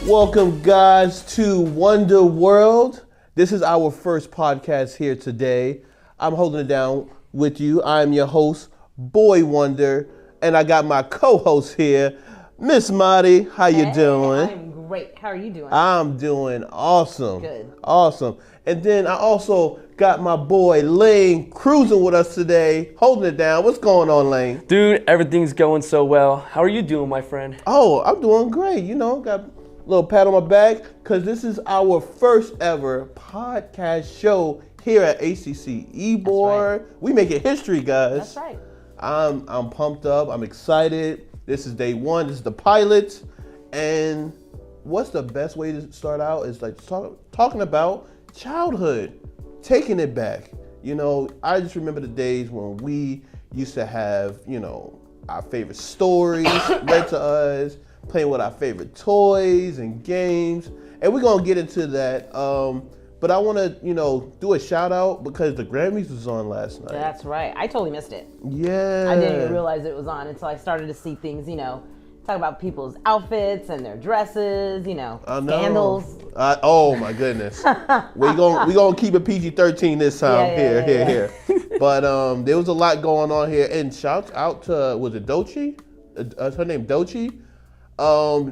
Welcome, guys, to Wonderworld. This is our first podcast here today. I'm holding it down with you. I'm your host, Boy Wonder, and I got my co-host here, Miss Marty. How you doing? I'm great. How are you doing? I'm doing awesome. Good. Awesome. And then I also got my boy Lane cruising with us today, holding it down. What's going on, Lane? Dude, everything's going so well. How are you doing, my friend? Oh, I'm doing great. You know, got a little pat on my back because this is our first ever podcast show here at ACC eBoard. Right. We making history, guys. That's right. I'm pumped up. I'm excited. This is day one. This is the pilot. And what's the best way to start out is like talking about childhood, taking it back. You know, I just remember the days when we used to have, you know, our favorite stories read to us, playing with our favorite toys and games. And we're going to get into that. But I want to, you know, do a shout out because the Grammys was on last night. That's right. I totally missed it. Yeah. I didn't even realize it was on until I started to see things, you know, talk about people's outfits and their dresses, you know, scandals. Oh my goodness. we gonna keep it PG-13 this time. Here. But there was a lot going on here. And shout out to, was it Doechii? Her name Doechii.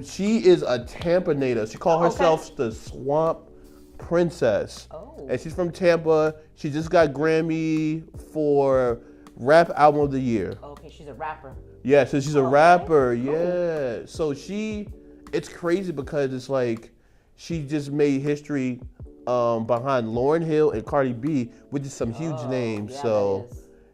She is a Tampa native. She called herself the Swamp Princess. Oh. And she's from Tampa. She just got Grammy for Rap Album of the Year. Okay, she's a rapper. Yeah, so she's a rapper. Okay. Yeah. So it's crazy because it's like she just made history behind Lauryn Hill and Cardi B, which is some huge names. Yeah, so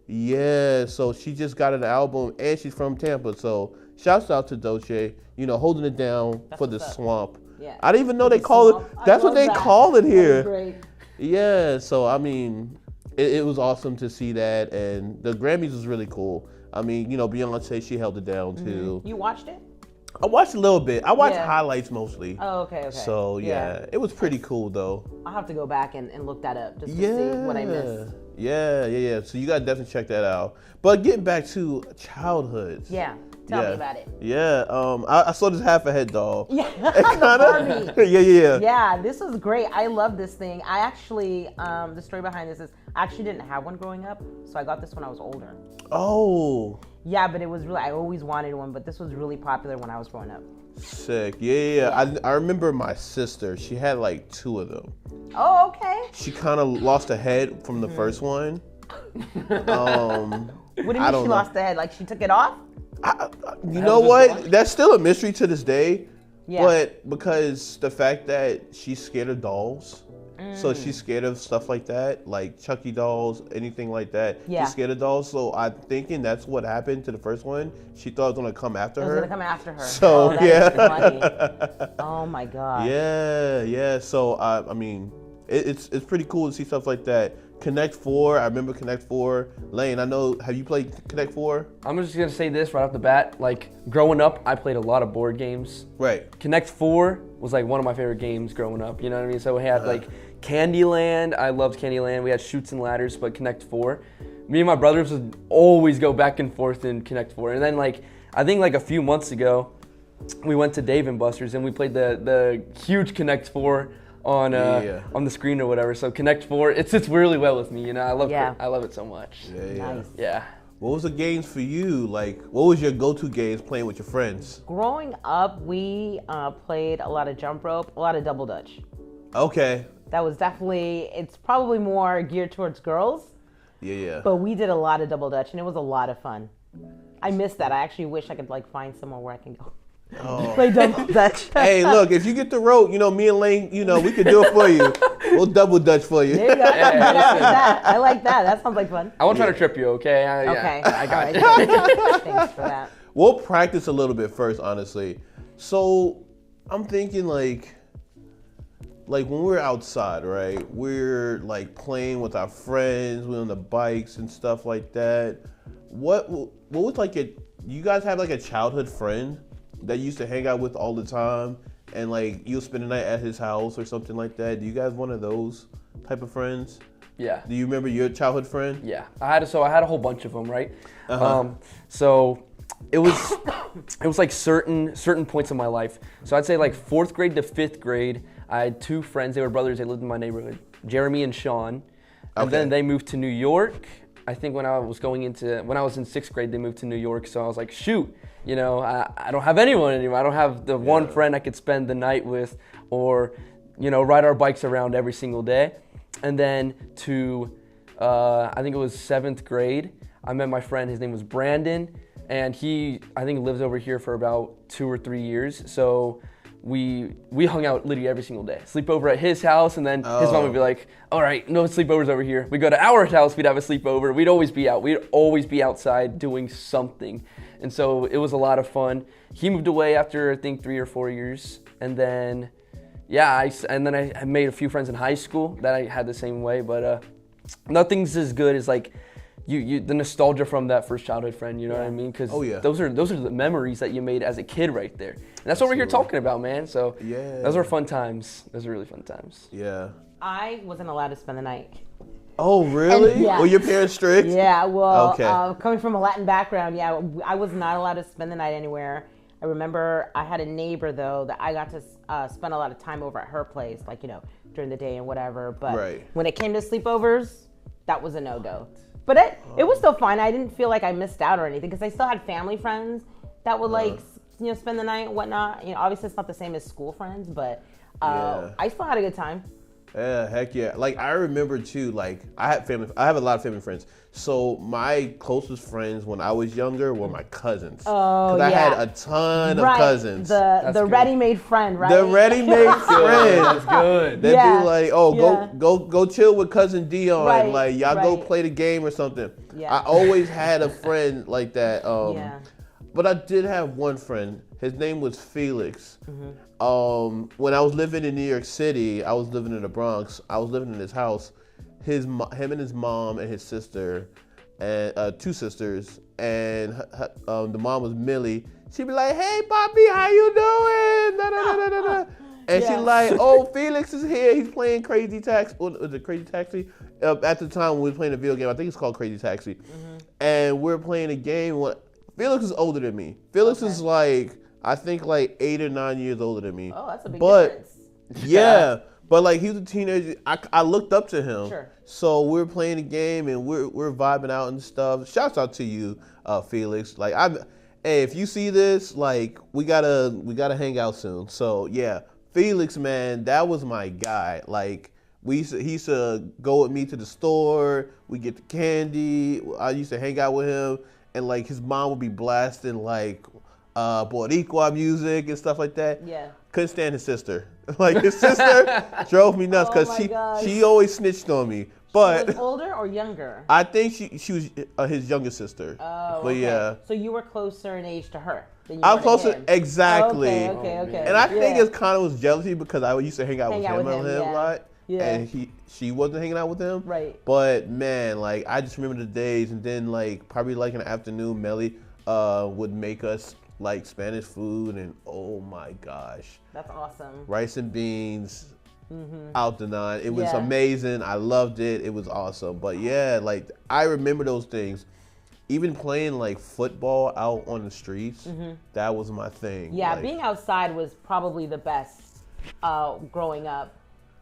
yeah, so she just got an album and she's from Tampa. So shouts out to Doechii, you know, holding it down for the swamp. Yeah. I didn't even know they call it. That's what they call it here. Great. Yeah. So I mean, it was awesome to see that, and the Grammys was really cool. I mean, you know, Beyonce, she held it down too. You watched it? I watched a little bit. I watched highlights mostly. Oh, okay. So yeah, it was pretty cool though. I'll have to go back and look that up just to see what I missed. Yeah. So you gotta definitely check that out. But getting back to childhood. Yeah. Tell me about it. Yeah. I saw this half a head doll. Yeah. The Barbie. Yeah. Yeah, this was great. I love this thing. I actually, the story behind this is I actually didn't have one growing up, so I got this when I was older. Oh. Yeah, but it was really, I always wanted one, but this was really popular when I was growing up. Sick. Yeah. I remember my sister. She had like 2 of them. Oh, okay. She kind of lost a head from the first one. What do you mean she lost the head? Like she took it off? You know what? That's still a mystery to this day. Yeah. But because the fact that she's scared of dolls, so she's scared of stuff like that, like Chucky dolls, anything like that. Yeah. She's scared of dolls. So I'm thinking that's what happened to the first one. She thought it was gonna come after her. It was gonna come after her. So that yeah. is funny. Oh my god. Yeah. So I mean, it's pretty cool to see stuff like that. Connect 4, I remember Connect 4. Lane, I know, have you played Connect 4? I'm just gonna say this right off the bat. Like, growing up, I played a lot of board games. Right. Connect 4 was like one of my favorite games growing up, you know what I mean? So we had like Candyland, I loved Candyland. We had Chutes and Ladders, but Connect 4. Me and my brothers would always go back and forth in Connect 4. And then like, I think like a few months ago, we went to Dave & Buster's and we played the huge Connect 4 on the screen or whatever. So Connect 4, it sits really well with me, you know. I love it so much. Yeah. Nice. Yeah. What was the games for you? Like, what was your go-to games playing with your friends? Growing up, we played a lot of jump rope, a lot of double dutch. Okay. That was definitely, it's probably more geared towards girls. Yeah. But we did a lot of double dutch and it was a lot of fun. I miss that. I actually wish I could like find somewhere where I can go. Play double dutch. Hey, look, if you get the rope, you know, me and Lane, you know, we can do it for you. We'll double dutch for you. There you go. I like that. That sounds like fun. I won't try to trip you, okay? Okay. I got you. Thanks for that. We'll practice a little bit first, honestly. So I'm thinking like when we're outside, right? We're like playing with our friends, we're on the bikes and stuff like that. What was like you guys have like a childhood friend that you used to hang out with all the time and like you'll spend the night at his house or something like that? Do you guys one of those type of friends? Yeah. Do you remember your childhood friend? Yeah. I had a whole bunch of them, right? So it was like certain points in my life. So I'd say like 4th grade to 5th grade, I had 2 friends. They were brothers. They lived in my neighborhood, Jeremy and Sean. And then they moved to New York. I think when I was in 6th grade, they moved to New York. So I was like, shoot, you know, I don't have anyone anymore. I don't have the one friend I could spend the night with, or, you know, ride our bikes around every single day. And then to, I think it was 7th grade, I met my friend. His name was Brandon, and he, I think, lived over here for about 2 or 3 years. So we hung out literally every single day. Sleep over at his house, and then his mom would be like, all right, no sleepovers over here. We go to our house, we'd have a sleepover. We'd always be out. We'd always be outside doing something. And so it was a lot of fun. He moved away after, I think, 3 or 4 years. And then, I made a few friends in high school that I had the same way. But nothing's as good as like, the nostalgia from that first childhood friend, you know what I mean? Because those are the memories that you made as a kid right there. And that's what we're here talking about, man. So those are fun times. Those are really fun times. Yeah. I wasn't allowed to spend the night. Oh, really? Were your parents strict? Yeah, well, coming from a Latin background, I was not allowed to spend the night anywhere. I remember I had a neighbor, though, that I got to spend a lot of time over at her place, like, you know, during the day and whatever. But when it came to sleepovers, that was a no-go. But it was still fun. I didn't feel like I missed out or anything, because I still had family friends that would like, you know, spend the night and whatnot. You know, obviously it's not the same as school friends, but I still had a good time. Yeah, heck yeah. Like, I remember too, like, I have a lot of family friends. So my closest friends when I was younger were my cousins. Oh, yeah. Because I had a ton of cousins. The ready-made friend, right? The ready-made friend. That's good. They'd be like, go chill with cousin Dion. Right, like, y'all go play the game or something. Yeah. I always had a friend like that. But I did have one friend. His name was Felix. When I was living in New York City, I was living in the Bronx. I was living in his house. Him and his mom and his sister, and 2 sisters, and the mom was Millie. She'd be like, "Hey, Bobby, how you doing?" Da, da, da, da, da, da. And she's like, "Oh, Felix is here. He's playing Crazy Taxi." Was it Crazy Taxi? At the time, we were playing a video game. I think it's called Crazy Taxi. And we're playing a game. Felix is older than me. Felix is like, I think like 8 or 9 years older than me. Oh, that's a big difference. Yeah, but like, he was a teenager. I looked up to him. Sure. So we're playing a game and we're vibing out and stuff. Shouts out to you, Felix. Like, hey, if you see this, like, we gotta hang out soon. So yeah, Felix, man, that was my guy. Like, he used to go with me to the store. We get the candy. I used to hang out with him, and like, his mom would be blasting like Boricua music and stuff like that. Yeah. Couldn't stand his sister. Like, his sister drove me nuts because she always snitched on me. But she was older or younger? I think she was his younger sister. Oh, but yeah. So you were closer in age to her than you I were was closer, to him. exactly. Okay. And I think it kind of was jealousy because I used to hang out with him a lot. Yeah. And she wasn't hanging out with him. Right. But man, like, I just remember the days, and then like probably like in the afternoon, Melly would make us like Spanish food, and oh my gosh. That's awesome. Rice and beans, out the nine. It was amazing. I loved it. It was awesome. But yeah, like, I remember those things. Even playing like football out on the streets, that was my thing. Yeah, like, being outside was probably the best growing up.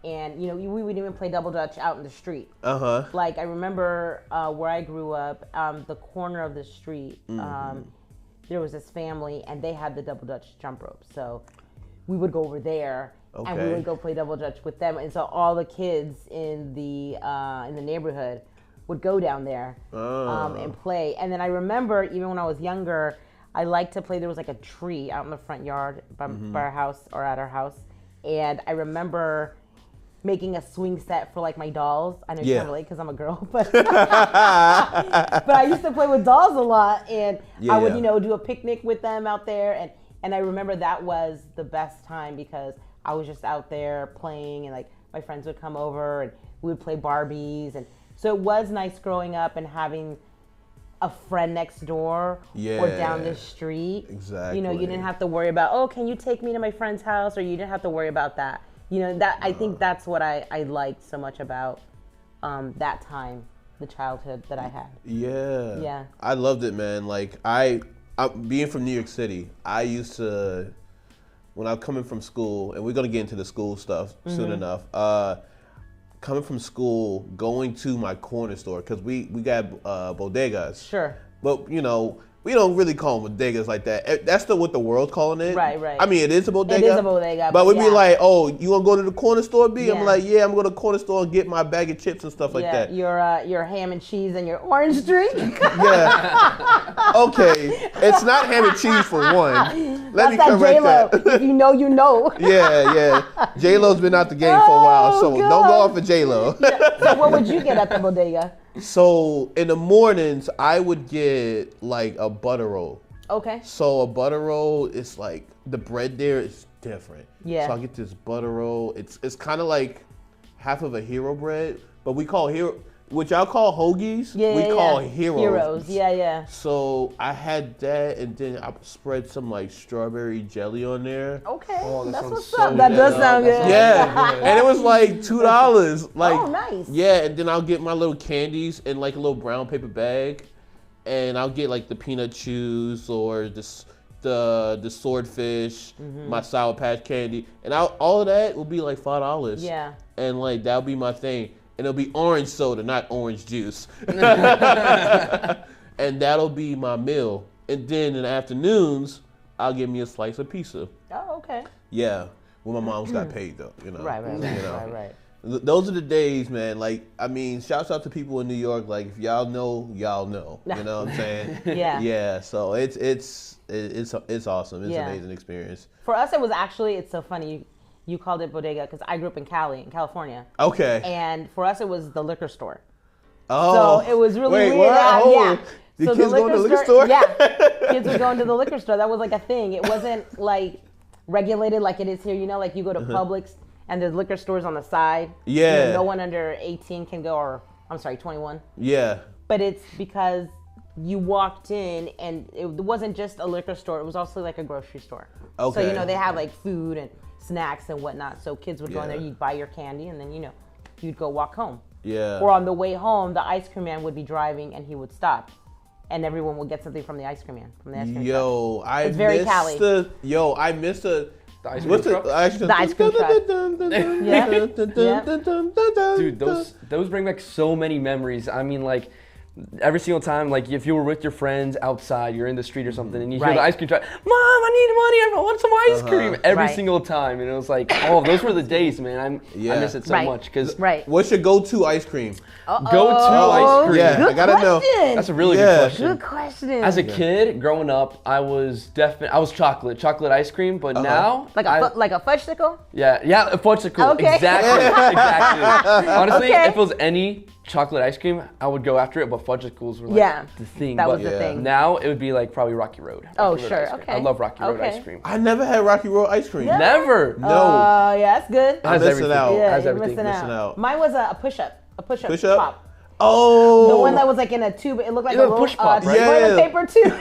And, you know, we would even play double dutch out in the street. Like, I remember where I grew up, the corner of the street, there was this family, and they had the double dutch jump rope. So we would go over there, and we would go play double dutch with them. And so all the kids in the neighborhood would go down there and play. And then I remember, even when I was younger, I liked to play. There was like a tree out in the front yard by our house, or at our house. And I remember making a swing set for like my dolls. I know you can't relate because I'm a girl, but but I used to play with dolls a lot, and I would, you know, do a picnic with them out there, and I remember that was the best time because I was just out there playing, and like my friends would come over and we would play Barbies, and so it was nice growing up and having a friend next door or down the street. Exactly. You know, you didn't have to worry about, oh, can you take me to my friend's house, or you didn't have to worry about that. You know, that I think that's what I liked so much about that time, the childhood that I had. Yeah. I loved it, man. Like, I being from New York City, I used to, when I was coming from school, and we're gonna get into the school stuff soon enough. Coming from school, going to my corner store because we got bodegas. Sure. But we don't really call them bodegas like that. That's what the world's calling it. Right. I mean, it is a bodega. It is a bodega. But we'd be like, oh, you want to go to the corner store, B? Yeah. I'm like, yeah, I'm going to the corner store and get my bag of chips and stuff like that. Your ham and cheese and your orange drink. Yeah. Okay. It's not ham and cheese for one. Let me correct J-Lo. that. If you know, you know. Yeah. J-Lo's been out the game for a while, so God. don't go off of J-Lo. So what would you get at the bodega? So in the mornings, I would get like a butter roll. Okay. So a butter roll is like, the bread there is different. Yeah. So I get this butter roll. It's kind of like half of a hero bread, but we call which y'all call hoagies, we call heroes. Yeah. So I had that, and then I spread some like strawberry jelly on there. Okay. Oh, that that's sounds what's so up. That good. does sound good. Yeah, and it was like $2. Like, Oh, nice. Yeah, and then I'll get my little candies in like a little brown paper bag, and I'll get like the peanut chews or the swordfish, my Sour Patch candy, and all of that will be like $5. Yeah. And like that'll be my thing, and it'll be orange soda, not orange juice, and that'll be my meal. And then in the afternoons, I'll get me a slice of pizza. Oh, okay. Yeah, when my mom's got paid though, Right. Those are the days, man. Like, I mean, shouts out to people in New York. Like, if y'all know, y'all know. You know what I'm saying? Yeah. Yeah. So it's awesome. It's an amazing experience. For us, it was actually, it's so funny. You called it bodega because I grew up in California. Okay. And for us, it was the liquor store. Oh. So it was really Wait, weird. what? Yeah. The So kids going to the liquor store? Yeah. Kids were going to the liquor store. That was like a thing. It wasn't like regulated like it is here. Like you go to Publix and there's liquor stores on the side. Yeah. No one under 18 can go, or I'm sorry, 21. Yeah. But it's because you walked in and it wasn't just a liquor store. It was also like a grocery store. Okay. So, they have like food and snacks and whatnot. So kids would go in there, you'd buy your candy, and then, you'd go walk home. Yeah. Or on the way home, the ice cream man would be driving and he would stop. And everyone would get something from the ice cream man, from the ice cream truck. I very missed Cali. I missed the ice cream truck? The ice cream truck. Dude, those bring back so many memories. I mean, like, every single time, like, if you were with your friends outside, you're in the street or something, and you hear the ice cream truck, Mom, I need money, I want some ice cream, every single time. And it was like, oh, those were the days, man. I miss it so much. What's your go-to ice cream? Go-to ice cream. Yeah, I gotta know. That's a really good question. Good question. As a kid, growing up, I was chocolate ice cream, but now like a fudgesicle? Yeah, a fudgesicle. Okay. Exactly. Honestly, if it was any chocolate ice cream, I would go after it, but fudgesicles were like the thing. That was the thing. Now it would be like probably Rocky Road. Rocky Road ice cream. Okay. I love Rocky Road ice cream. I never had Rocky Road ice cream. Yeah. Never. No. Yeah, that's good. I'm missing out. Yeah, You're missing out. Mine was a push-up. Push-up? Pop. Oh. The one that was like in a tube. It looked like a little push pop, right? toilet paper tube.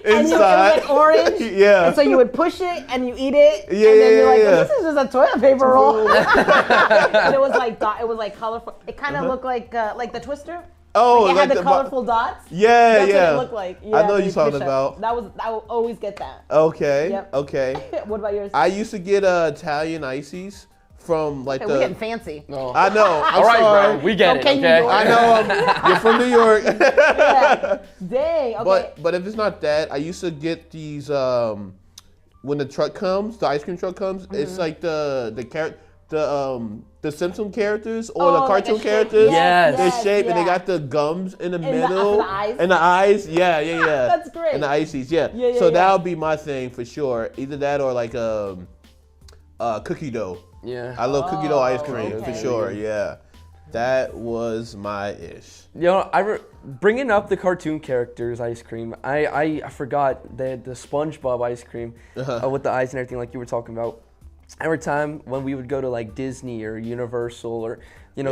And it was like orange. Yeah. And so you would push it and you eat it. Yeah, and then you're like, yeah. this is just a toilet paper roll. But it was like colorful. It kind of looked like the Twister. Oh, It had the colorful dots. Yeah, That's yeah. what it looked like. Yeah, I know you're talking push-up. about. I would always get that. Okay. Yep. Okay. What about yours? I used to get Italian ices from like We're getting fancy. No. I know. I'm All right, sorry. bro. We get Okay, it. New Okay. York. I know. You're from New York. Yeah. Dang. Okay. But if it's not that, I used to get these when the truck comes, the ice cream truck comes. It's like the Simpson characters or the like a cartoon shape. characters. Yes. The shape, and they yeah. got the gums in the the- middle. for the eyes? And the eyes. Yeah. That's great. And the ices. Yeah. Yeah, So yeah. that would be my thing for sure. Either that or like cookie dough. Yeah. I love cookie dough ice cream for okay. sure. Yeah. That was my ish. Bringing up the cartoon characters ice cream, I forgot the SpongeBob ice cream with the eyes and everything like you were talking about. Every time when we would go to like Disney or Universal or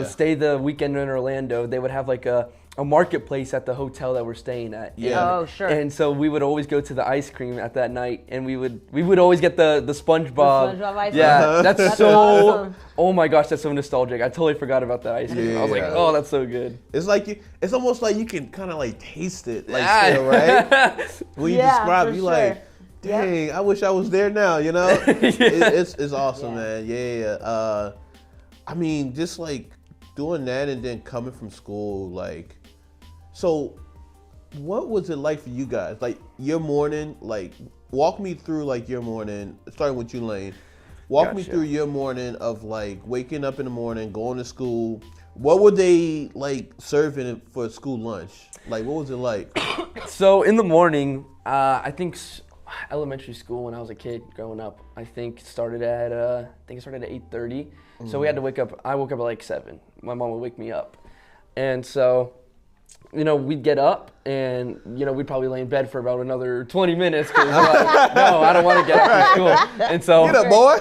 stay the weekend in Orlando, they would have like a a marketplace at the hotel that we're staying at. Yeah. Oh, sure. And so we would always go to the ice cream at that night, and we would always get the SpongeBob. The SpongeBob ice cream. Yeah, that's so. awesome. Oh my gosh, that's so nostalgic. I totally forgot about that ice cream. I was like, Yeah. oh, that's so good. It's like it's almost like you can kind of like taste it, like Yeah. still, right? When you Yeah, describe, for you sure. like, dang, I wish I was there now. You know, it's awesome, Yeah. man. Yeah. I mean, just like doing that and then coming from school, like, so what was it like for you guys? Like your morning, like walk me through like your morning, starting with you, Lane. Walk me Gotcha. through your morning of like waking up in the morning, going to school. What were they like serving for school lunch? Like, what was it like? So in the morning, I think elementary school when I was a kid growing up, I think it started at 8:30. So we had to wake up. I woke up at like 7. My mom would wake me up, and so, we'd get up and we'd probably lay in bed for about another 20 minutes because like, no, I don't want to get up from school. And so, Get up, boy.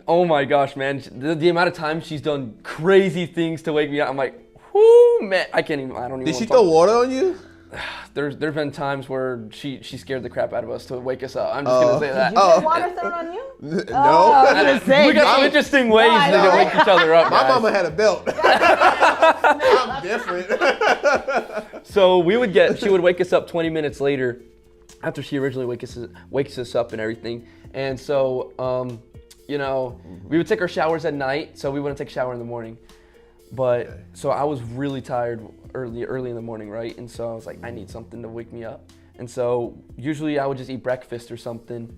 oh my gosh, man, the amount of times she's done crazy things to wake me up, I'm like, whoo, man, I don't even. Did she wanna throw talk. water on you? There's been times where she scared the crap out of us to wake us up. I'm just gonna say that. Did you get water thrown on you? No. Oh, I was gonna say, We got some dang. interesting ways I to know. wake each other up. My guys. mama had a belt. I'm different. So she would wake us up 20 minutes later, after she originally wakes us up and everything. And so, we would take our showers at night, so we wouldn't take a shower in the morning. But so I was really tired early in the morning, right? And so I was like, I need something to wake me up. And so usually I would just eat breakfast or something,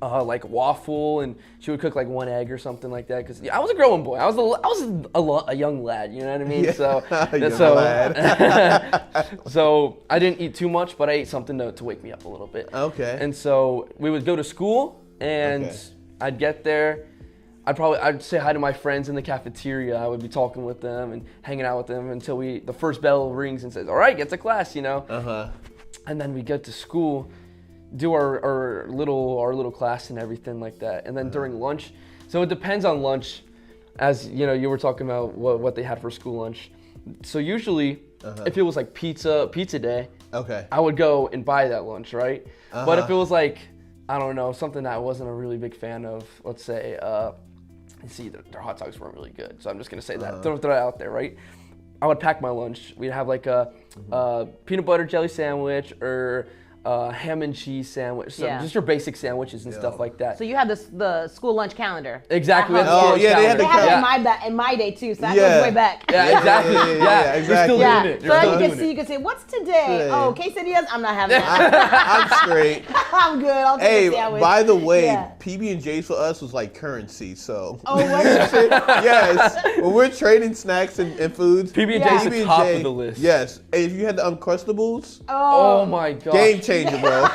like waffle, and she would cook like one egg or something like that. Cause I was a growing boy. I was a young lad. You know what I mean? Yeah. So Young lad. so I didn't eat too much, but I ate something to wake me up a little bit. Okay. And so we would go to school, and Okay. I'd get there. I'd say hi to my friends in the cafeteria. I would be talking with them and hanging out with them until the first bell rings and says, all right, get to class, And then we get to school, do our little class and everything like that. And then during lunch, so it depends on lunch, as you were talking about what they had for school lunch. So usually, if it was like pizza day, Okay. I would go and buy that lunch, right? But if it was like, I don't know, something that I wasn't a really big fan of, let's say, their hot dogs weren't really good. So I'm just gonna say that, throw it out there, right? I would pack my lunch. We'd have like a peanut butter jelly sandwich or ham and cheese sandwich. So just your basic sandwiches and stuff like that. So you had the school lunch calendar. Exactly. At home. Oh, yeah, they had They the had it in my day too, so that Yeah. goes way back. Yeah, exactly. Yeah, You're still exactly. doing it. So You're still you doing can see, it. you can say, what's today? Today. Oh, quesadillas? I'm not having that. I'm straight. I'm good. I'll take a Hey, sandwich. by the way, Yeah. PB&J's for us was like currency, so. Oh, what is it? Yes, when we're trading snacks and foods. PB&J's Yeah. the top of the list. Yes, and if you had the Uncrustables, Oh my god. game changer, bro.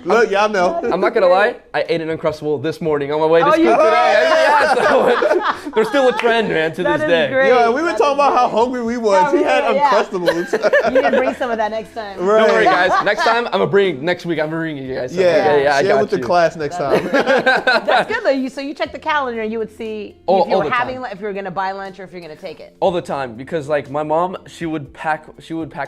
Look, y'all know. I'm not gonna lie, I ate an Uncrustable this morning on my way to Oh, school you today. did? Yeah, so there's still a trend, man, to That this is day. great. Yeah, we were talking about how hungry we was. Yeah, He we had were, yeah. Uncrustables. You can bring some of that next time. Right. Don't worry, guys. Next week, I'm bringing you guys. something. Yeah, I share got with the you. class next time. That's good though. So you check the calendar and you would see All if you were the having, time. if you were gonna buy lunch or if you're gonna take it. All the time, because like my mom, she would pack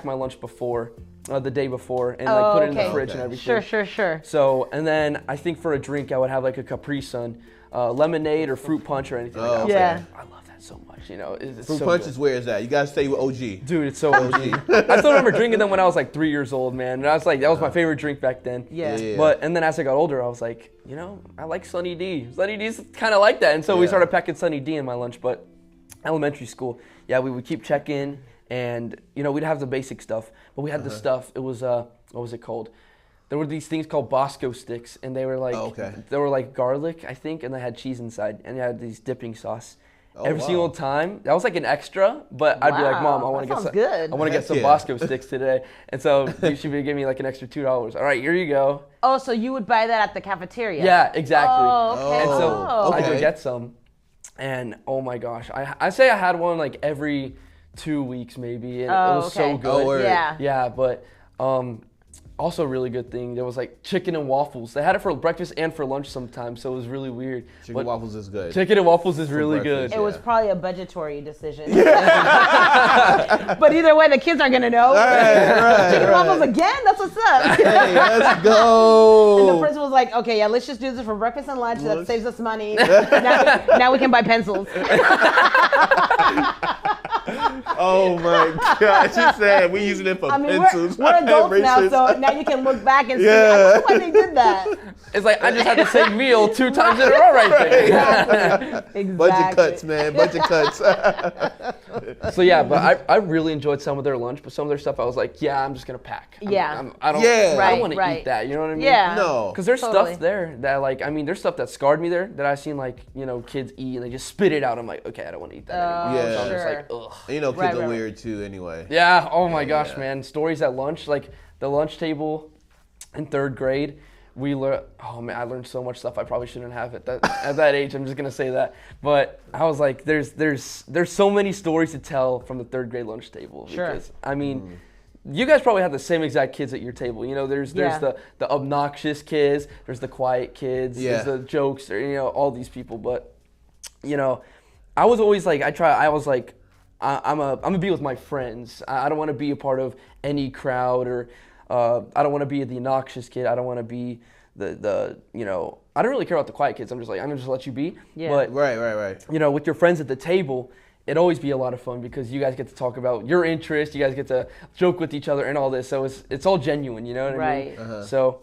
my lunch before, the day before, and like put it in the okay. fridge and Okay. everything. Sure. So, and then I think for a drink, I would have like a Capri Sun, lemonade or fruit punch or anything like that. I was Yeah. like, I love that so much. It's Fruit so punch good. is where is that? You gotta stay with OG. Dude, it's so OG. I still remember drinking them when I was like 3 years old, man. And I was like, that was my favorite drink back then. Yeah. Yeah. But, and then as I got older, I was like, I like Sunny D. Sunny D's kind of like that. And so we Yeah. started packing Sunny D in my lunch. But elementary school, yeah, we would keep checking and, we'd have the basic stuff. But we had the stuff, it was, what was it called? There were these things called Bosco sticks, and they were like, they were like garlic, I think, and they had cheese inside, and they had these dipping sauce. Every wow. single time, that was like an extra, but I'd be like, Mom, I Wow, want to that get sounds some. good. I want to Heck get some yeah. Bosco sticks today, and so she would give me like an extra $2. All right, here you go. Oh, so you would buy that at the cafeteria? Yeah, exactly. Oh, okay. And so Oh. I okay. would get some, and oh my gosh, I say I had one like every 2 weeks maybe, and it was so okay. good. Oh, word. Yeah. Yeah, but Also a really good thing, there was like chicken and waffles. They had it for breakfast and for lunch sometimes, so it was really weird. Chicken and waffles is good. Chicken and waffles is really good. It was probably a budgetary decision. But either way, the kids aren't going to know. Chicken and waffles again? That's what's up. Hey, let's go. And the principal was like, okay, yeah, let's just do this for breakfast and lunch. That saves us money. now we can buy pencils. Oh my gosh, she said we using it for pencils. We're adults now, so now you can look back and see, I wonder why they did that. It's like, I just had the same meal 2 times in a row right there. Exactly. Budget cuts, man, budget cuts. So yeah, but I really enjoyed some of their lunch, but some of their stuff I was like, yeah, I'm just going to pack. I don't want to eat that, you know what I mean? Yeah. No. Because there's stuff there that like, I mean, there's stuff that scarred me there that I've seen like, you know, kids eat and they just spit it out. I'm like, okay, I don't want to eat that anymore. Yeah. So I'm just like, ugh. You know, kids are weird too anyway. Yeah, oh my gosh, man. Stories at lunch, like the lunch table in 3rd grade, we learned, oh man, I learned so much stuff I probably shouldn't have at that age. I'm just gonna say that. But I was like, there's so many stories to tell from the 3rd grade lunch table. Because, I mean, you guys probably have the same exact kids at your table. You know, there's the obnoxious kids, there's the quiet kids, there's the jokes, you know, all these people. But, you know, I was always like, I'm gonna be with my friends. I don't want to be a part of any crowd, or I don't want to be the obnoxious kid. I don't want to be the you know, I don't really care about the quiet kids. I'm just like, I'm gonna just let you be. Yeah. But Right. you know, with your friends at the table, it'd always be a lot of fun because you guys get to talk about your interests. You guys get to joke with each other and all this. So it's all genuine. You know what I mean? Uh-huh. So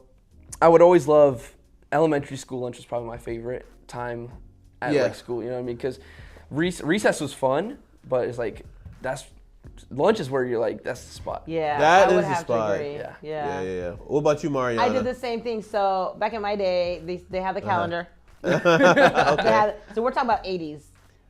I would always love elementary school lunch. Was probably my favorite time at like school. You know what I mean? Because recess was fun. But it's like, lunch is where you're like, that's the spot. Yeah, that I would is the have spot. to agree. Yeah. What about you, Mariana? I did the same thing. So back in my day, they had the calendar. Okay. So we're talking about 80s.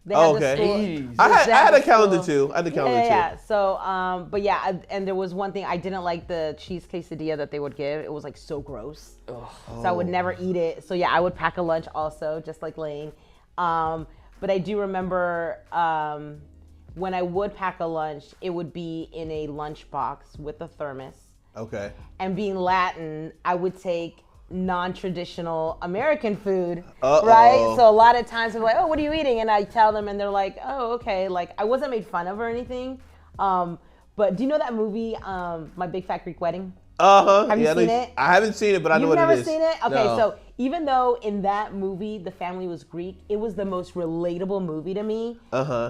They had the school. 80s. I had a calendar too. Yeah. So, but yeah, and there was one thing I didn't like, the cheese quesadilla that they would give. It was like so gross. So I would never eat it. So yeah, I would pack a lunch also, just like Lane. But I do remember when I would pack a lunch, it would be in a lunch box with a thermos. Okay. And being Latin, I would take non-traditional American food, right? So a lot of times they're like, oh, what are you eating? And I tell them and they're like, oh, okay. Like, I wasn't made fun of or anything. But do you know that movie, My Big Fat Greek Wedding? Have you seen it? I haven't seen it, but I know what it is. You've never seen it? Okay, so even though in that movie the family was Greek, it was the most relatable movie to me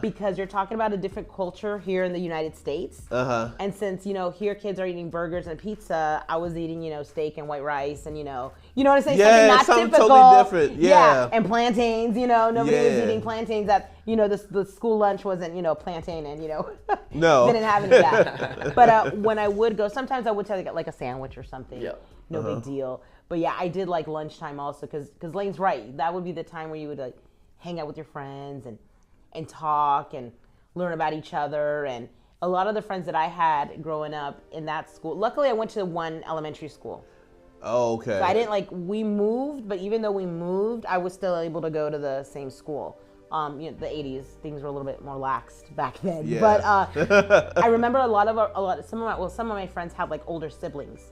because you're talking about a different culture here in the United States. And since, you know, here kids are eating burgers and pizza, I was eating, you know, steak and white rice and, you know what I'm saying? Yeah, something typical. Totally different. Yeah. And plantains, you know, nobody was eating plantains. That, you know, the school lunch wasn't, you know, plantain and, you know, didn't have any of that. But when I would go, sometimes I would try to get like a sandwich or something. No big deal. But yeah, I did like lunchtime also because Lane's right. That would be the time where you would like hang out with your friends and talk and learn about each other. And a lot of the friends that I had growing up in that school, luckily I went to one elementary school. Oh, okay. So I didn't we moved, but even though we moved, I was still able to go to the same school. You know, the 80s, things were a little bit more laxed back then. Yeah. But I remember some of my friends had like older siblings.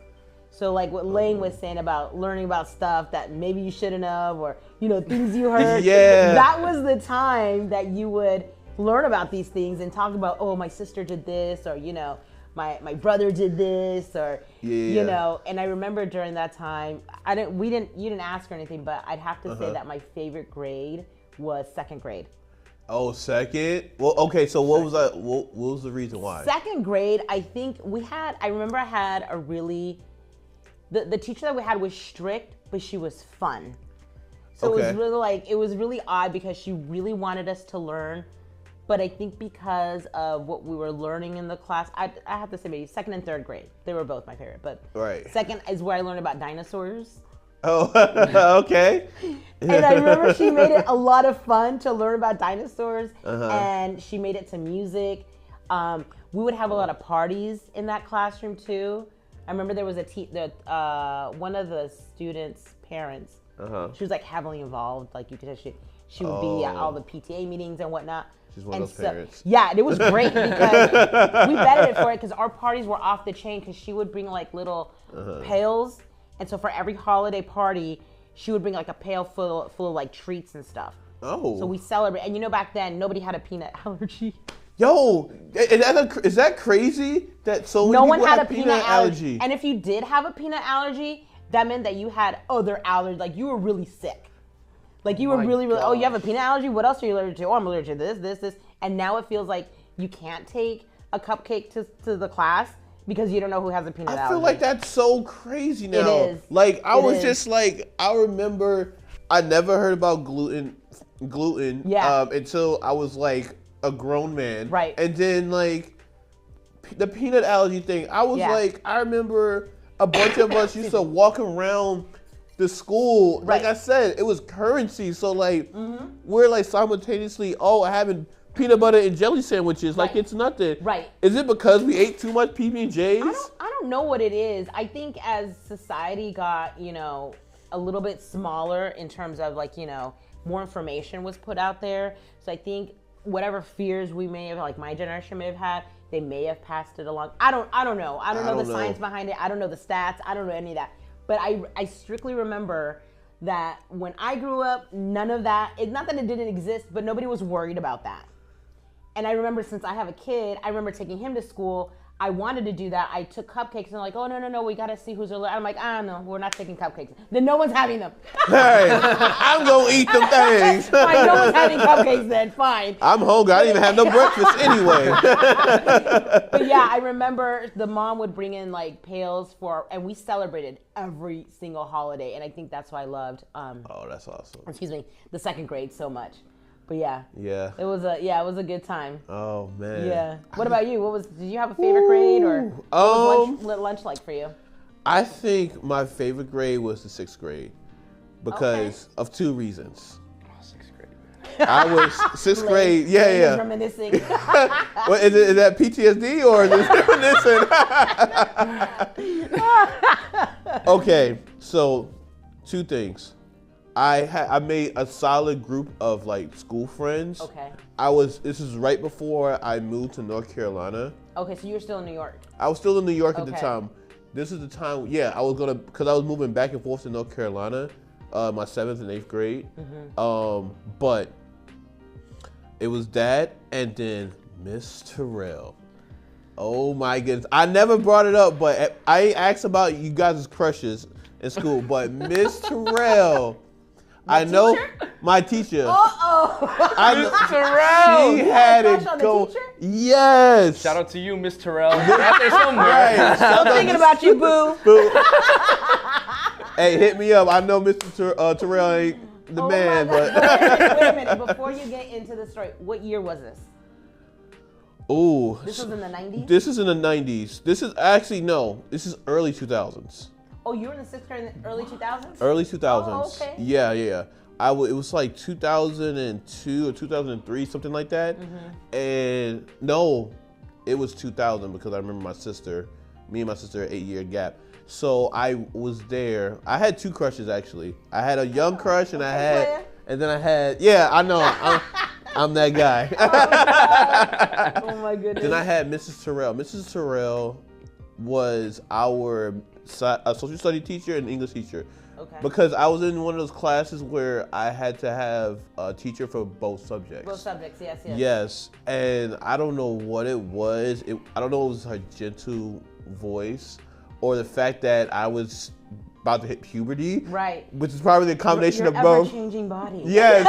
So like what Lane was saying about learning about stuff that maybe you shouldn't have, or, you know, things you heard. That was the time that you would learn about these things and talk about, oh, my sister did this, or, you know, my brother did this, or, you know. And I remember during that time, you didn't ask or anything, but I'd have to say that my favorite grade was 2nd grade. Oh, 2nd? Well, okay, so what was that? What was the reason why? 2nd grade, I think I remember I had a really, the teacher that we had was strict, but she was fun. So it was really odd because she really wanted us to learn. But I think because of what we were learning in the class, I have to say maybe 2nd and 3rd grade. They were both my favorite. But 2nd is where I learned about dinosaurs. Oh, okay. And I remember she made it a lot of fun to learn about dinosaurs. And she made it to music. We would have a lot of parties in that classroom too. I remember there was one of the students' parents. She was like heavily involved. Like you could tell She would be at all the PTA meetings and whatnot. She's one of those parents. Yeah, it was great because we benefited for it because our parties were off the chain because she would bring like little pails. And so for every holiday party, she would bring like a pail full of like treats and stuff. Oh. So we celebrate. And you know, back then, nobody had a peanut allergy. Yo, is that crazy? That so many people had a peanut allergy. And if you did have a peanut allergy, that meant that you had other allergies. Like you were really sick. Like you were really, oh, you have a peanut allergy? What else are you allergic to? Oh, I'm allergic to this. And now it feels like you can't take a cupcake to the class because you don't know who has a peanut allergy. I feel like that's so crazy now. It is. Like I remember I never heard about gluten until I was like a grown man. Right. And then like the peanut allergy thing, I was like, I remember a bunch of us used to walk around the school, like I said, it was currency. So like we're like simultaneously having peanut butter and jelly sandwiches like it's nothing. Right. Is it because we ate too much PB&Js? I don't know what it is. I think as society got, you know, a little bit smaller in terms of like, you know, more information was put out there. So I think whatever fears we may have, like my generation may have had, they may have passed it along. I don't know. I don't know the science behind it. I don't know the stats. I don't know any of that. But I strictly remember that when I grew up, none of that, not that it didn't exist, but nobody was worried about that. And I remember since I have a kid, I remember taking him to school. I wanted to do that. I took cupcakes and they're like, oh, no, we got to see who's allergic. I'm like, no, we're not taking cupcakes. Then no one's having them. Hey, I'm going to eat them things. Fine, no one's having cupcakes then, fine. I'm hungry. I didn't even have no breakfast anyway. But yeah, I remember the mom would bring in like pails and we celebrated every single holiday. And I think that's why I loved, oh, that's awesome. Excuse me, the second grade so much. But yeah, it was a good time. Oh man. Yeah. What about you? Did you have a favorite grade or what was lunch like for you? I think my favorite grade was the 6th grade because of 2 reasons. Oh, 6th grade. I was 6th grade. Yeah. Reminiscing. What, is that PTSD or is it reminiscing? Okay, so 2 things. I made a solid group of like school friends. Okay. This is right before I moved to North Carolina. Okay, so you were still in New York. I was still in New York at the time. This is the time, because I was moving back and forth to North Carolina, my 7th and 8th grade. But it was that and then Miss Terrell. Oh my goodness. I never brought it up, but I asked about you guys' crushes in school, but Miss Terrell. My teacher. Miss Terrell. She had it go. Yes. Shout out to you, Miss Terrell. Out there somewhere. Right. I'm thinking about you, boo. Hey, hit me up. I know Mr. Terrell ain't the man, but. Wait a minute. Before you get into the story, what year was this? Ooh. This was in the 90s? This is in the 90s. This is actually, no. This is early 2000s. Oh, you were in the 6th grade in the early 2000s? Early 2000s. Oh, okay. Yeah. It was like 2002 or 2003, something like that. And no, it was 2000 because I remember me and my sister, 8-year gap. So I was there. I had 2 crushes actually. I had a young crush and I had, I know, I'm that guy. Oh my goodness. Then I had Mrs. Terrell. Mrs. Terrell was our social study teacher and English teacher. Okay. Because I was in one of those classes where I had to have a teacher for both subjects. Both subjects, yes. Yes, and I don't know what it was. I don't know if it was her gentle voice or the fact that I was about to hit puberty. Right. Which is probably the combination of both. Ever-changing body. Yes.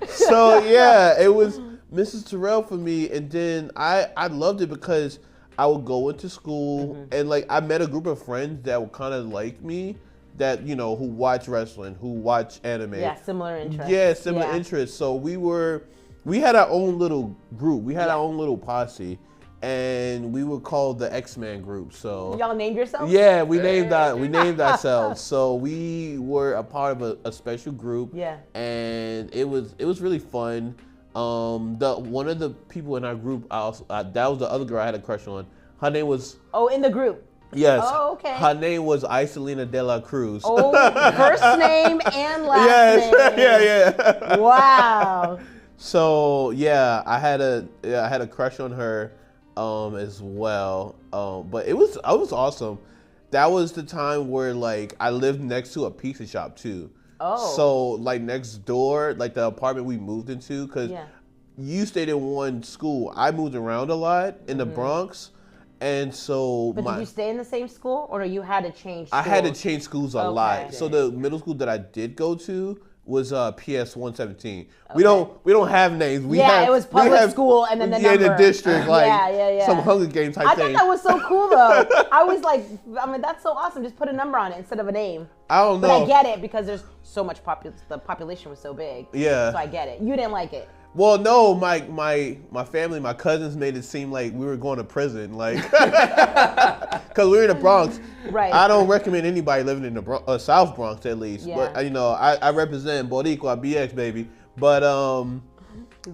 So yeah, it was Mrs. Terrell for me, and then I loved it because I would go into school and like I met a group of friends that were kind of like me, that who watch wrestling, who watch anime. Yeah, similar interests. Yeah, similar interests. So we had our own little group. We had our own little posse, and we were called the X-Men group. So y'all named yourselves? Yeah, we named ourselves. So we were a part of a special group. Yeah, and it was really fun. One of the people in our group, that was the other girl I had a crush on. Her name was. Oh, in the group. Yes. Oh, okay. Her name was Iselina de la Cruz. Oh, first name and last name. Yeah. Wow. So yeah, I had a crush on her as well. But it was awesome. That was the time where like I lived next to a pizza shop too. Oh. So like next door, like the apartment we moved into, because you stayed in one school. I moved around a lot in the Bronx. And so But did you stay in the same school or you had to change schools? I had to change schools a lot. So the middle school that I did go to was PS 117. Okay. We don't have names. It was public school and then the number. The district, like some Hunger Games type thing. I thought that was so cool though. I was like, I mean, that's so awesome. Just put a number on it instead of a name. I don't know. But I get it because there's so much the population was so big. Yeah. So I get it. You didn't like it. Well, no, my family, my cousins made it seem like we were going to prison, like, because we were in the Bronx. Right. I don't recommend anybody living in the South Bronx, at least. Yeah. But, I represent Boricua, BX, baby. But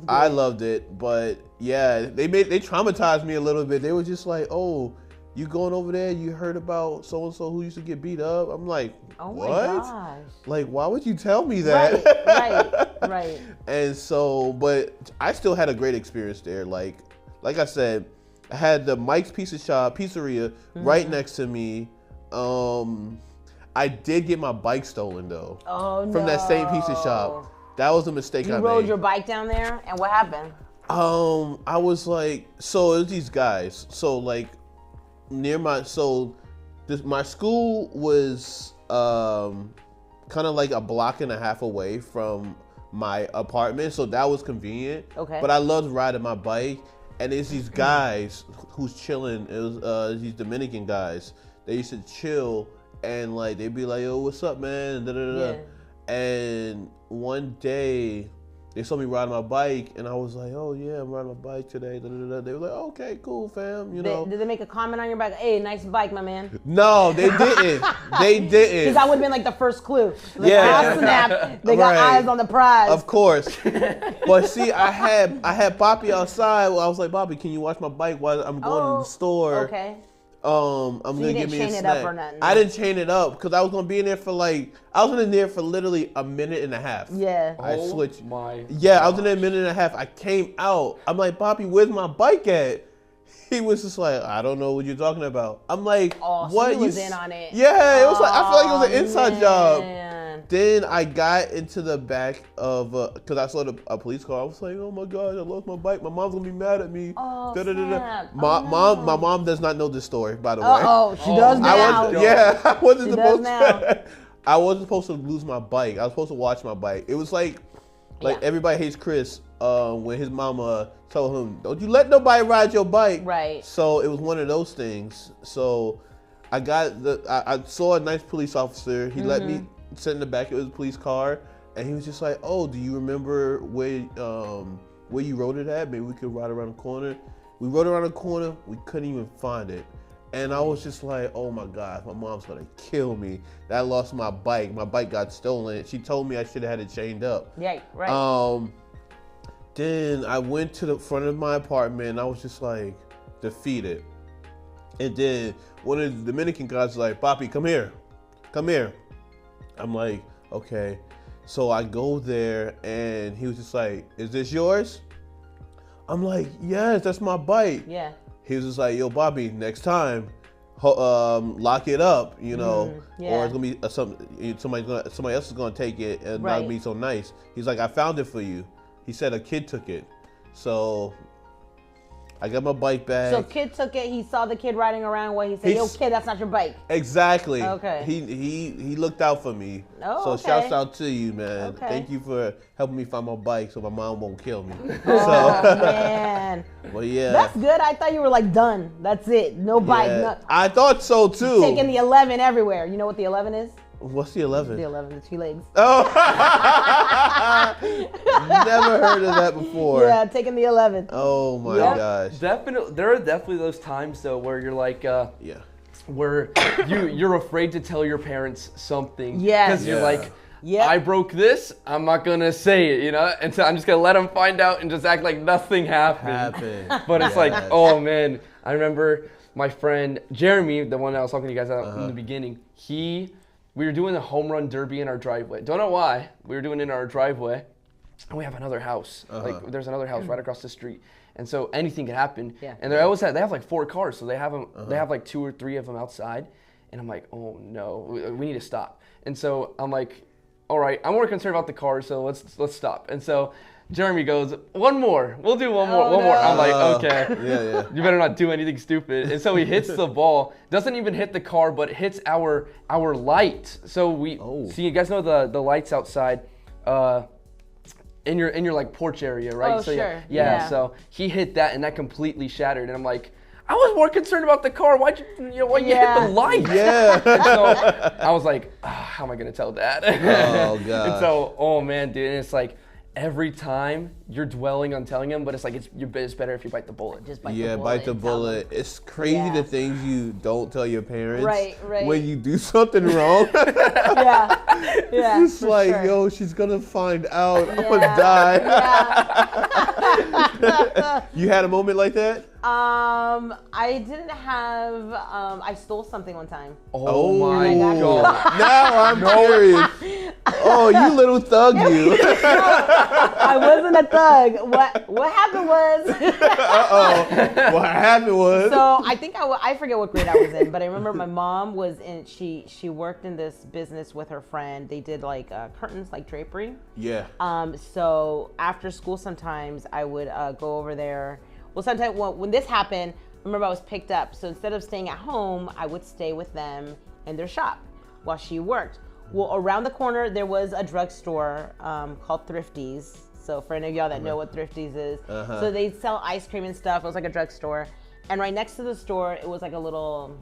I loved it. But, yeah, they traumatized me a little bit. They were just like, oh, you going over there, you heard about so-and-so who used to get beat up? I'm like, oh what? My gosh. Like, why would you tell me that? Right. And so, but I still had a great experience there. Like I said, I had the Mike's Pizzeria right next to me. I did get my bike stolen though. Oh, from that same pizza shop. That was a mistake I made. You rode your bike down there, and what happened? I was like, so it was these guys. So like near my school was kind of like a block and a half away from my apartment, so that was convenient. Okay. But I loved riding my bike, and it's these guys who's chilling. It was these Dominican guys. They used to chill, and like they'd be like, "Yo, what's up, man?" Da, da, da, da. And one day, they saw me riding my bike, and I was like, "Oh yeah, I'm riding my bike today." Da, da, da. They were like, "Okay, cool, fam." Did they make a comment on your bike? Hey, nice bike, my man. No, they didn't. They didn't. Because that would have been like the first clue. Like, yeah. Snap. They got eyes on the prize. Of course. But see, I had Poppy outside. Well, I was like, Poppy, can you watch my bike while I'm going to the store? Okay. I'm gonna give me a snack. You didn't chain it up or nothing? I didn't chain it up because I was gonna be in there for literally a minute and a half. Yeah. I switched. My yeah, I was in there a minute and a half. I came out. I'm like, Poppy, where's my bike at? He was just like, I don't know what you're talking about. I'm like, what? So he was in on it. Yeah, it was like, I feel like it was an inside job. Man. Then I got into the back of, because I saw a police car. I was like, oh my God, I lost my bike. My mom's gonna be mad at me. Oh, My mom does not know this story, by the way. Oh, she does now. I wasn't supposed to. I wasn't supposed to lose my bike. I was supposed to watch my bike. It was like Everybody Hates Chris when his mama told him, don't you let nobody ride your bike. Right. So it was one of those things. So I saw a nice police officer. He let me sit in the back of his police car, and he was just like, oh, do you remember where you rode it at? Maybe we could ride around the corner. We rode around the corner. We couldn't even find it. And I was just like, oh my God, my mom's gonna kill me. I lost my bike. My bike got stolen. She told me I should have had it chained up. Yeah, right. Then I went to the front of my apartment, and I was just like defeated. And then one of the Dominican guys was like, Papi, come here. Come here. I'm like, okay. So I go there, and he was just like, is this yours? I'm like, yes, that's my bike. Yeah. He was just like, yo, Bobby, next time, lock it up, or it's gonna be somebody else is gonna take it and not be so nice. He's like, I found it for you. He said a kid took it, so I got my bike back. So kid took it. He saw the kid riding around. He said, "Yo, kid, that's not your bike." Exactly. Okay. He looked out for me. Oh, so okay. shouts out to you, man. Okay. Thank you for helping me find my bike so my mom won't kill me. Oh man. Well, yeah. That's good. I thought you were like done. That's it. No bike. Yeah. No. I thought so too. Taking the 11 everywhere. You know what the 11 is? What's the 11? The 11, the 2 legs. Oh, never heard of that before. Yeah, taking the 11. Oh my gosh. Definitely, there are definitely those times though where you're like, where you're afraid to tell your parents something. Yes. Because you're like, I broke this. I'm not gonna say it, and so I'm just gonna let them find out and just act like nothing happened. But it's like, oh man, I remember my friend Jeremy, the one that I was talking to you guys about in the beginning, we were doing a home run derby in our driveway. Don't know why. We were doing it in our driveway. And we have another house. Like there's another house right across the street. And so anything can happen. Yeah. And they have like 4 cars, so they have them. They have like 2 or 3 of them outside. And I'm like, oh no, we need to stop. And so I'm like, all right, I'm more concerned about the cars, so let's stop. And so Jeremy goes, one more. We'll do one more. I'm like, okay. You better not do anything stupid. And so he hits the ball, doesn't even hit the car, but hits our light. So we see, you guys know the lights outside. In your like porch area, right? Oh, so sure. Yeah. So he hit that, and that completely shattered. And I'm like, I was more concerned about the car. Why'd you hit the light? Yeah. So I was like, how am I gonna tell Dad? Oh god. And so, oh man, dude, and it's like every time you're dwelling on telling him, but it's like it's better if you bite the bullet. Just bite the bullet. It's crazy the things you don't tell your parents. Right. When you do something wrong. Yeah. It's like, yo, she's gonna find out. I'm gonna die. Yeah. You had a moment like that? I didn't have. I stole something one time. Oh my god! Now I'm curious. Oh, you little thug, you. I wasn't a thug. What happened was. What happened was. So I think I forget what grade I was in, but I remember my mom was in. She worked in this business with her friend. They did like curtains, like drapery. Yeah. So after school, sometimes I would go over there. Well, sometimes when this happened, I remember I was picked up. So instead of staying at home, I would stay with them in their shop while she worked. Well, around the corner, there was a drugstore called Thrifty's. So for any of y'all that know what Thrifty's is. So they sell ice cream and stuff. It was like a drugstore. And right next to the store, it was like a little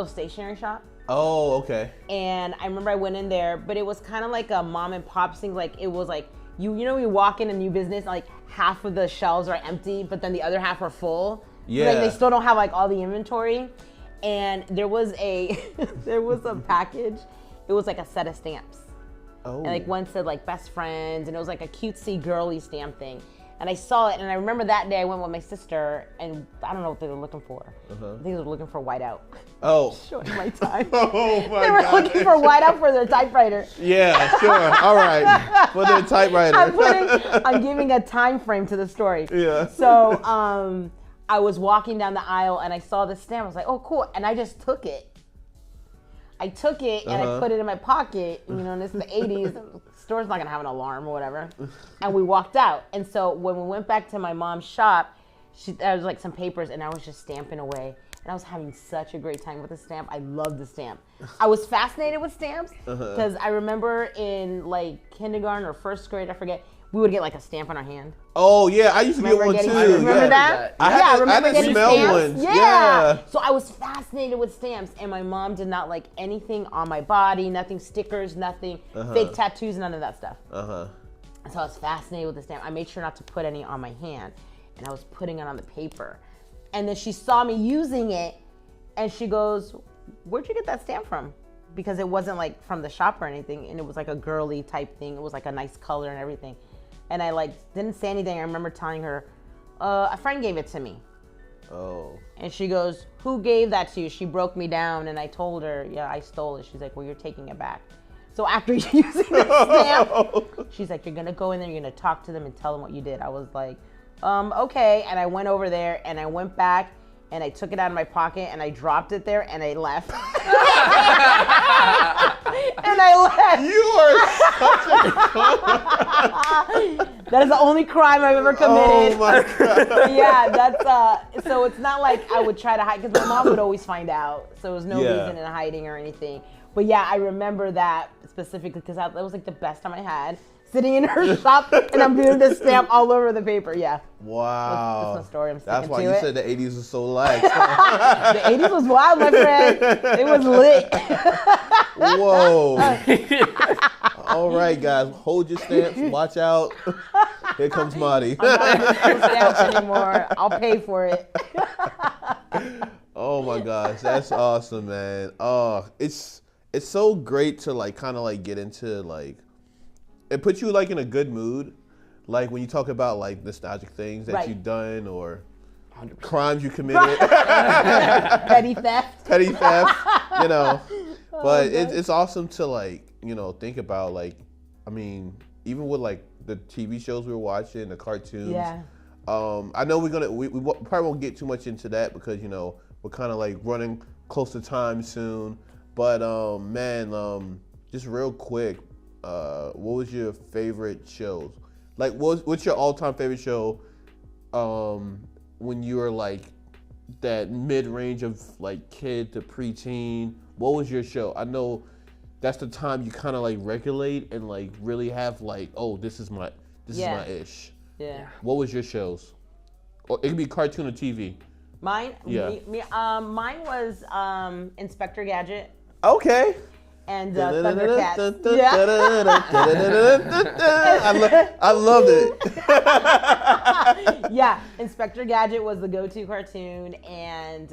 stationery shop. Oh, okay. And I remember I went in there, but it was kind of like a mom and pop thing. Like it was like, you know, you walk in a new business, like half of the shelves are empty, but then the other half are full. Yeah. So, like, they still don't have like all the inventory. And there was a package. It was like a set of stamps. Oh. And like one said like best friends, and it was like a cutesy girly stamp thing. And I saw it, and I remember that day I went with my sister, and I don't know what they were looking for. I think they were looking for whiteout. Oh. Showing my time. Oh my God. They were looking for whiteout for their typewriter. Yeah, sure. All right. For their typewriter. I'm giving a time frame to the story. Yeah. So I was walking down the aisle, and I saw the stamp. I was like, oh, cool. And I just took it. I took it, and I put it in my pocket. You know, and this is the 80s. The store's not going to have an alarm or whatever. And we walked out. And so when we went back to my mom's shop, there was like some papers, and I was just stamping away. And I was having such a great time with the stamp. I loved the stamp. I was fascinated with stamps because I remember in like kindergarten or first grade, I forget, we would get like a stamp on our hand. Oh yeah, I used to get one too. Remember that? I remember getting stamps. Yeah. So I was fascinated with stamps, and my mom did not like anything on my body, nothing stickers, nothing fake tattoos, none of that stuff. So I was fascinated with the stamp. I made sure not to put any on my hand, and I was putting it on the paper. And then she saw me using it, and she goes, "Where'd you get that stamp from?" Because it wasn't like from the shop or anything, and it was like a girly type thing. It was like a nice color and everything. And I like didn't say anything. I remember telling her, a friend gave it to me. Oh. And she goes, "Who gave that to you?" She broke me down, and I told her, "Yeah, I stole it." She's like, "Well, you're taking it back." So after using the stamp, she's like, "You're gonna go in there, you're gonna talk to them and tell them what you did." I was like, okay. And I went over there, and I went back, and I took it out of my pocket, and I dropped it there, and I left. And I left. You are such a That is the only crime I've ever committed. Oh my God. Yeah, that's so it's not like I would try to hide, because my mom would always find out, so there was no reason in hiding or anything. But yeah, I remember that specifically because that was like the best time I had, sitting in her shop, and I'm doing this stamp all over the paper. Yeah. Wow. That's my story. I'm sticking That's why to you it. said the 80s was so lax. The 80s was wild, my friend. It was lit. Whoa. All right, guys, hold your stamps. Watch out. Here comes Marty. I'm not going to stamps anymore. I'll pay for it. Oh my gosh, that's awesome, man. Oh, it's so great to like kind of like get into like, it puts you like in a good mood, like when you talk about like nostalgic things that you've done, or 100%. crimes you committed, Petty theft. petty theft, you know. But it's awesome to like, you know, think about like, I mean, even with like the TV shows we were watching, the cartoons. Yeah. I know we probably won't get too much into that because, you know, we're kind of like running close to time soon. But man, just real quick, what was your favorite shows? Like, what's your all-time favorite show? When you were like that mid-range of like kid to preteen, what was your show? I know that's the time you kind of like regulate and like really have like, oh, this is my ish. Yeah. What was your shows? Or it could be cartoon or TV. Mine? Yeah. Mine was Inspector Gadget Okay. and Thundercats. Yeah. I loved it. Yeah. Inspector Gadget was the go-to cartoon, and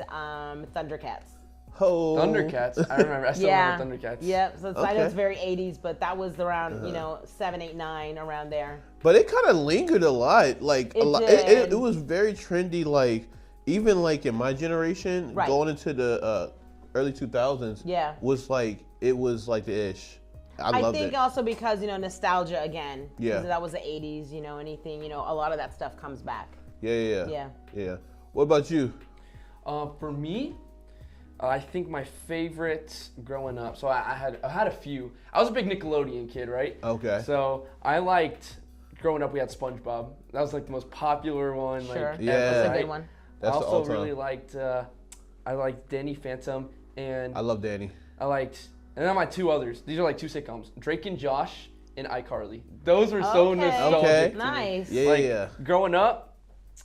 Thundercats. Oh. Thundercats. I remember. I still remember Thundercats. Yep. So I know Okay. it's very 80s, but that was around 7, 8, 9 around there. But it kind of lingered a lot. Like It it was very trendy. Like even like in my generation, Right. going into the early 2000s, Yeah. was like the ish. I loved think it. also because nostalgia again. Yeah. Because that was the 80s. Anything. A lot of that stuff comes back. Yeah. What about you? For me, I think my favorite growing up. So I had a few. I was a big Nickelodeon kid, right? Okay. So I liked growing up. We had SpongeBob. That was like the most popular one. Sure. Like, Yeah. ever, That's a right? good one. That's I the also all-time. really liked. I liked Danny Phantom, and I love Danny. I liked. And then my two others. These are like two sitcoms: Drake and Josh and iCarly. Those were so Okay. nostalgic. Okay. to me. Nice. Yeah, Like, yeah. growing up,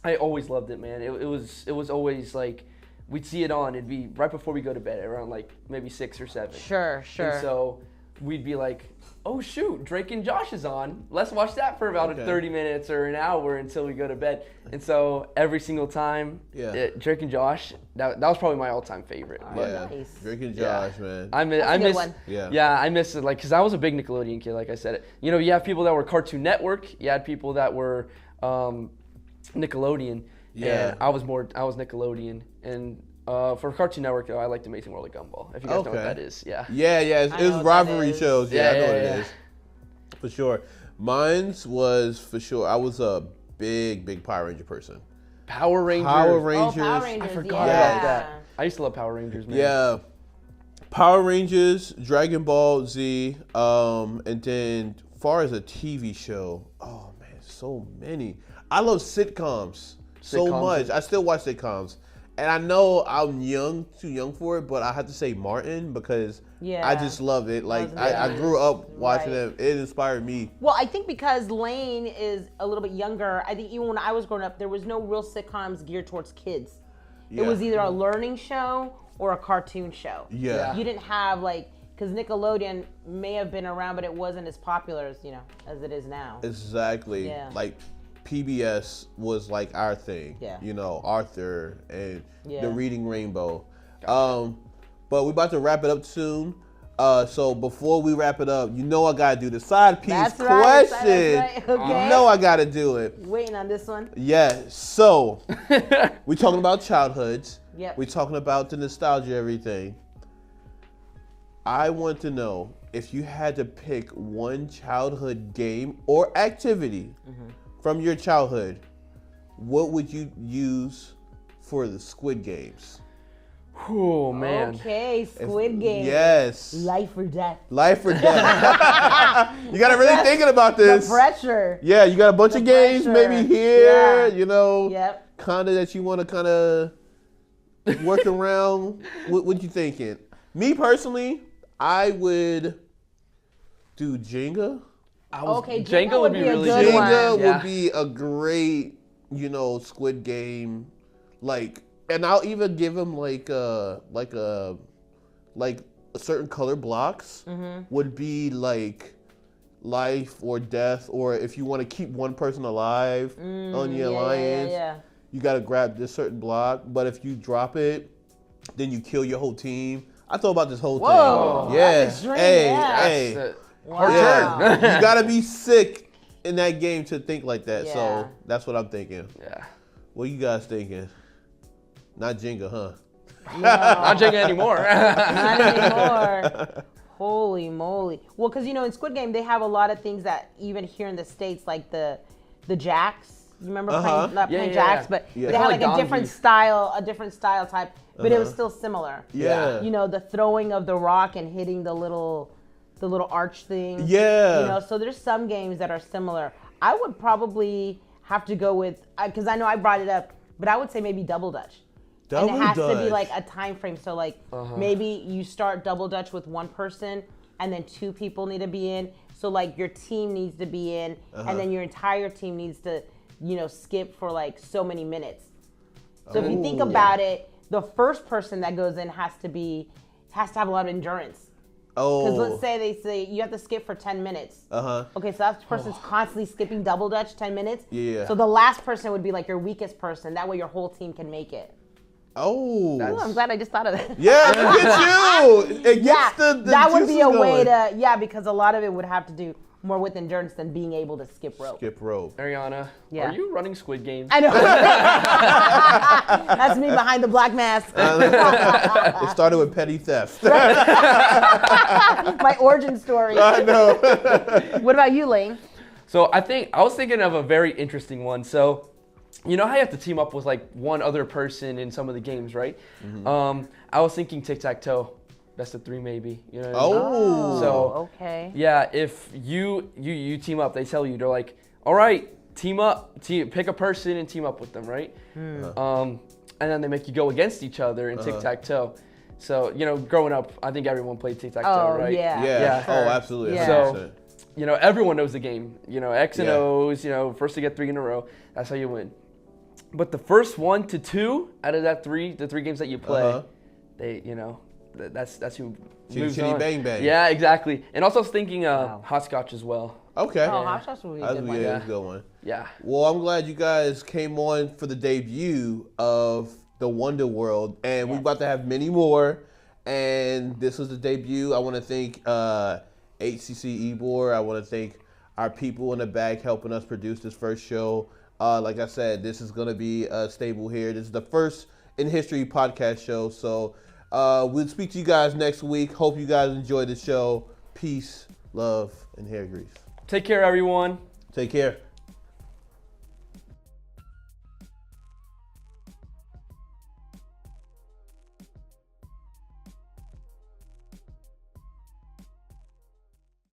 I always loved it, man. It was always like we'd see it on. It'd be right before we go to bed, around like maybe 6 or 7. Sure. And so we'd be like, oh shoot, Drake and Josh is on. Let's watch that for about 30 minutes or an hour until we go to bed. And so every single time, Drake and Josh, that was probably my all-time favorite. Yeah. Nice. Drake and Josh, man. I That's a good miss. one. Yeah. I miss it, like, because I was a big Nickelodeon kid, like I said. You have people that were Cartoon Network. You had people that were Nickelodeon. Yeah. And I was Nickelodeon. And for Cartoon Network, though, I liked Amazing World of Gumball. If you guys know what that is, yeah. Yeah. It I was know what rivalry that is. shows. Yeah, I know what it Yeah. is. For sure. Mine's was for sure. I was a big Power Ranger person. Power Rangers. Power Oh, Rangers. Power Rangers. I forgot yeah. about that. I used to love Power Rangers, man. Yeah. Power Rangers, Dragon Ball Z, and then far as a TV show, oh man, so many. I love sitcoms so Sitcoms. much. I still watch sitcoms. And I know I'm too young for it, but I have to say Martin because Yeah. I just love it. Like That was I nice. grew up watching Right. it. It inspired me. Well, I think because Lane is a little bit younger, I think even when I was growing up, there was no real sitcoms geared towards kids. Yeah. It was either a learning show or a cartoon show. Yeah. You didn't have because Nickelodeon may have been around, but it wasn't as popular as as it is now. Exactly. Yeah. Like PBS was like our thing. Yeah. Arthur and Yeah. the Reading Rainbow. But we're about to wrap it up soon. So before we wrap it up, I gotta do the side piece That's right, question. that's right, okay. You know I gotta do it. Waiting on this one. Yeah. So we're talking about childhoods. Yep. We're talking about the nostalgia, everything. I want to know if you had to pick one childhood game or activity from your childhood, what would you use for the Squid Games? Oh man. Okay, Squid Game. Yes. Life or death. Life or death. You gotta really thinking about this. The pressure. Yeah, you got a bunch The of games pressure. maybe here, Yeah. Yep. kind of that you want to kind of work around. What you thinking? Me personally, I would do Jenga. Okay, Jenga would be a really good good. one. Jenga Yeah. would be a great, Squid Game, and I'll even give them like a certain color blocks would be like life or death, or if you want to keep one person alive on your alliance, you got to grab this certain block. But if you drop it, then you kill your whole team. I thought about this whole Whoa, thing. Yeah. that's extreme, Hey, yeah. hey. That's Wow. Yeah. You gotta be sick in that game to think like that. Yeah. So that's what I'm thinking. Yeah. What you guys thinking? Not Jenga, huh? No, Not Jenga anymore. not anymore. Holy moly. Well, because, in Squid Game, they have a lot of things that even here in the States, like the jacks. You remember playing, not playing jacks, but they had like a different style type, but it was still similar. Yeah. The throwing of the rock and hitting the little arch thing. Yeah. So there's some games that are similar. I would probably have to go with, because I know I brought it up, but I would say maybe Double Dutch. And it has to be like a time frame. So like maybe you start Double Dutch with one person and then 2 people need to be in. So like your team needs to be in and then your entire team needs to, skip for like so many minutes. So if you think about it, the first person that goes in has to have a lot of endurance. Because let's say they say you have to skip for 10 minutes. Okay, so that person's constantly skipping Double Dutch 10 minutes. Yeah. So the last person would be like your weakest person. That way your whole team can make it. Oh. Ooh, I'm glad I just thought of that. Yeah, look at you. It gets the that would be a juices way going. to, because a lot of it would have to do more with endurance than being able to skip rope. Skip rope. Ariana, are you running Squid Games? I know. That's me behind the black mask. It started with petty theft. My origin story. I know. What about you, Lane? So I was thinking of a very interesting one. So, you know how you have to team up with like one other person in some of the games, right? I was thinking tic-tac-toe. Best of 3 maybe. You know what I mean? So, okay. Yeah, if you team up, they tell you, they're like, all right, team up, pick a person and team up with them, right? And then they make you go against each other in tic-tac-toe. So, growing up, I think everyone played tic-tac-toe, right? Yeah. Sure. Oh, absolutely. Yeah. So, everyone knows the game. X and O's, first to get 3 in a row, that's how you win. But the first 1 to 2 out of the 3 games that you play, they, that's who moves Chitty on. bang bang. Yeah, exactly. And also I was thinking hopscotch as well. Okay. Oh, hopscotch would be a good one. Yeah, a good one. Yeah. Well, I'm glad you guys came on for the debut of the Wonderworld, and we're about to have many more. And this was the debut. I want to thank HCC Ebor. I want to thank our people in the back helping us produce this first show. Like I said, this is going to be stable here. This is the first in history podcast show. So we'll speak to you guys next week. Hope you guys enjoy the show. Peace, love, and hair grease. Take care, everyone. Take care.